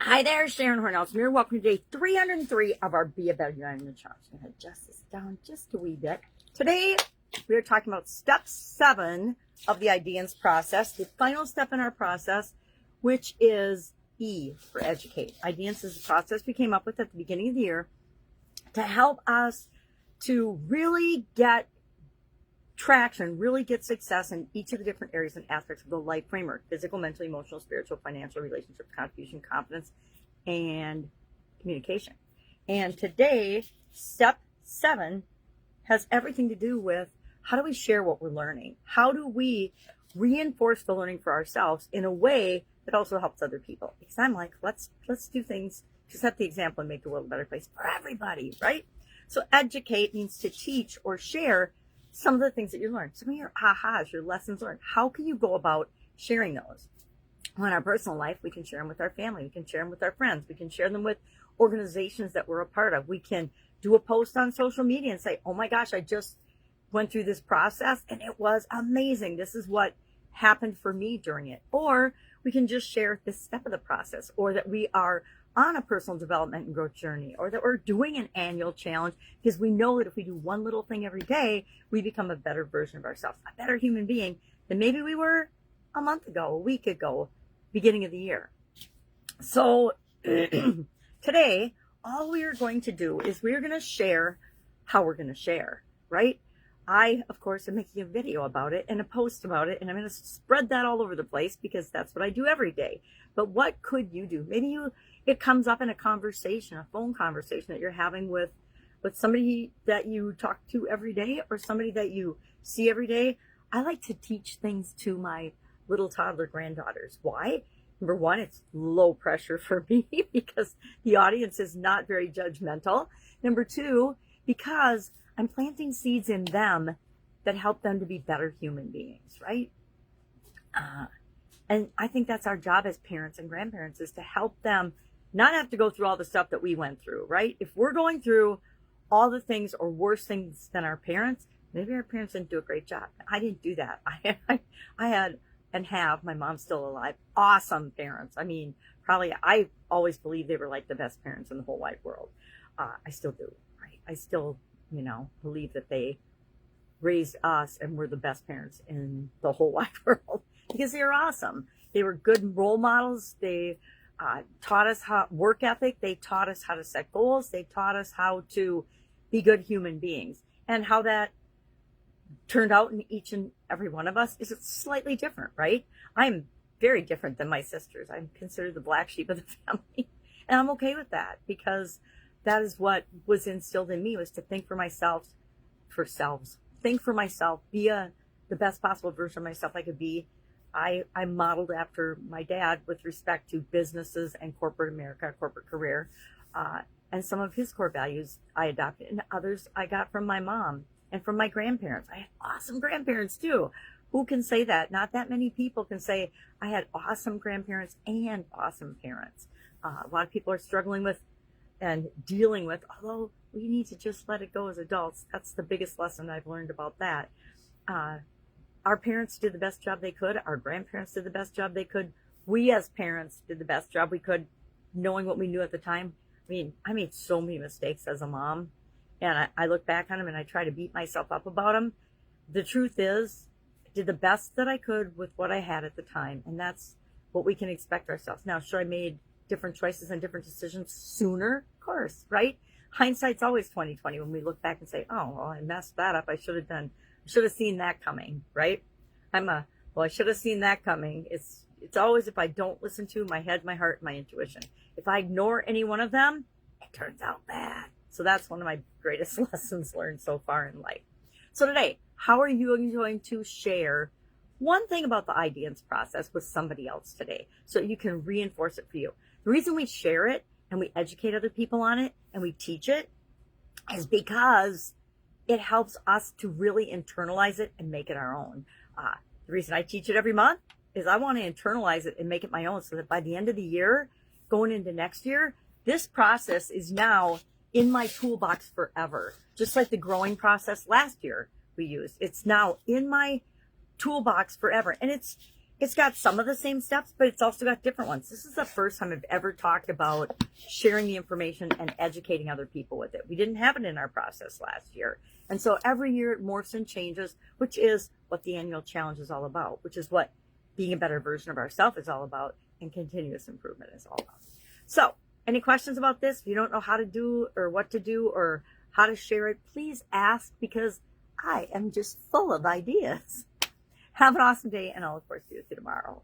Hi there, Sharon Horne-Ellstrom here. Welcome to day 303 of our Be a Better You in the Challenge. I'm going to adjust this down just a wee bit. Today, we are talking about step 7 of the IDEANCE process, the final step in our process, which is E for educate. IDEANCE is a process we came up with at the beginning of the year to help us to really get traction, really get success in each of the different areas and aspects of the life framework: physical, mental, emotional, spiritual, financial, relationships, contribution, confidence, and communication. And today, step 7 has everything to do with how do we share what we're learning? How do we reinforce the learning for ourselves in a way that also helps other people? Because I'm like, let's do things to set the example and make the world a better place for everybody, right? So educate means to teach or share some of the things that you learned, some of your ahas, your lessons learned. How can you go about sharing those? Well, in our personal life, we can share them with our family. We can share them with our friends. We can share them with organizations that we're a part of. We can do a post on social media and say, oh my gosh, I just went through this process and it was amazing. This is what happened for me during it. Or we can just share this step of the process, or that we are on a personal development and growth journey, or that we're doing an annual challenge, because we know that if we do one little thing every day, we become a better version of ourselves, a better human being than maybe we were a month ago, a week ago, beginning of the year. So today, all we are going to do is we're going to share how we're going to share, right? I, of course, am making a video about it and a post about it, and I'm going to spread that all over the place because that's what I do every day. But what could you do? Maybe it comes up in a conversation, a phone conversation that you're having with somebody that you talk to every day, or somebody that you see every day. I like to teach things to my little toddler granddaughters. Why? Number one, it's low pressure for me because the audience is not very judgmental. Number two, because I'm planting seeds in them that help them to be better human beings, right? And I think that's our job as parents and grandparents, is to help them not have to go through all the stuff that we went through, right? If we're going through all the things or worse things than our parents, maybe our parents didn't do a great job. I didn't do that. I had and have, my mom's still alive, awesome parents. I mean, probably, I always believed they were like the best parents in the whole wide world. I still do, right? I still, believe that they raised us and were the best parents in the whole wide world, because they were awesome. They were good role models. They taught us how work ethic. They taught us how to set goals. They taught us how to be good human beings, and how that turned out in each and every one of us is slightly different, right? I'm very different than my sisters. I'm considered the black sheep of the family, and I'm okay with that, because that is what was instilled in me, was to think for myself, think for myself, be the best possible version of myself I could be. I modeled after my dad with respect to businesses and corporate America, corporate career, and some of his core values I adopted, and others I got from my mom and from my grandparents. I had awesome grandparents too. Who can say that? Not that many people can say I had awesome grandparents and awesome parents. A lot of people are struggling with and dealing with, although we need to just let it go as adults. That's the biggest lesson I've learned about that. Our parents did the best job they could. Our grandparents did the best job they could. We as parents did the best job we could, knowing what we knew at the time. I mean, I made so many mistakes as a mom, and I look back on them and I try to beat myself up about them. The truth is, I did the best that I could with what I had at the time, and that's what we can expect ourselves. Now, sure, I made different choices and different decisions sooner, of course, right? Hindsight's always 20/20 when we look back and say, oh, well, I messed that up. I should have seen that coming, right? I should have seen that coming. It's always, if I don't listen to my head, my heart, my intuition. If I ignore any one of them, it turns out bad. So that's one of my greatest lessons learned so far in life. So today, how are you going to share one thing about the IDEANCE process with somebody else today, so you can reinforce it for you? The reason we share it and we educate other people on it and we teach it is because it helps us to really internalize it and make it our own. The reason I teach it every month is I want to internalize it and make it my own, so that by the end of the year, going into next year, this process is now in my toolbox forever. Just like the growing process last year we used. It's now in my toolbox forever. And It's got some of the same steps, but it's also got different ones. This is the first time I've ever talked about sharing the information and educating other people with it. We didn't have it in our process last year. And so every year it morphs and changes, which is what the annual challenge is all about, which is what being a better version of ourselves is all about, and continuous improvement is all about. So, any questions about this? If you don't know how to do or what to do or how to share it, please ask, because I am just full of ideas. Have an awesome day, and I'll, of course, see you tomorrow.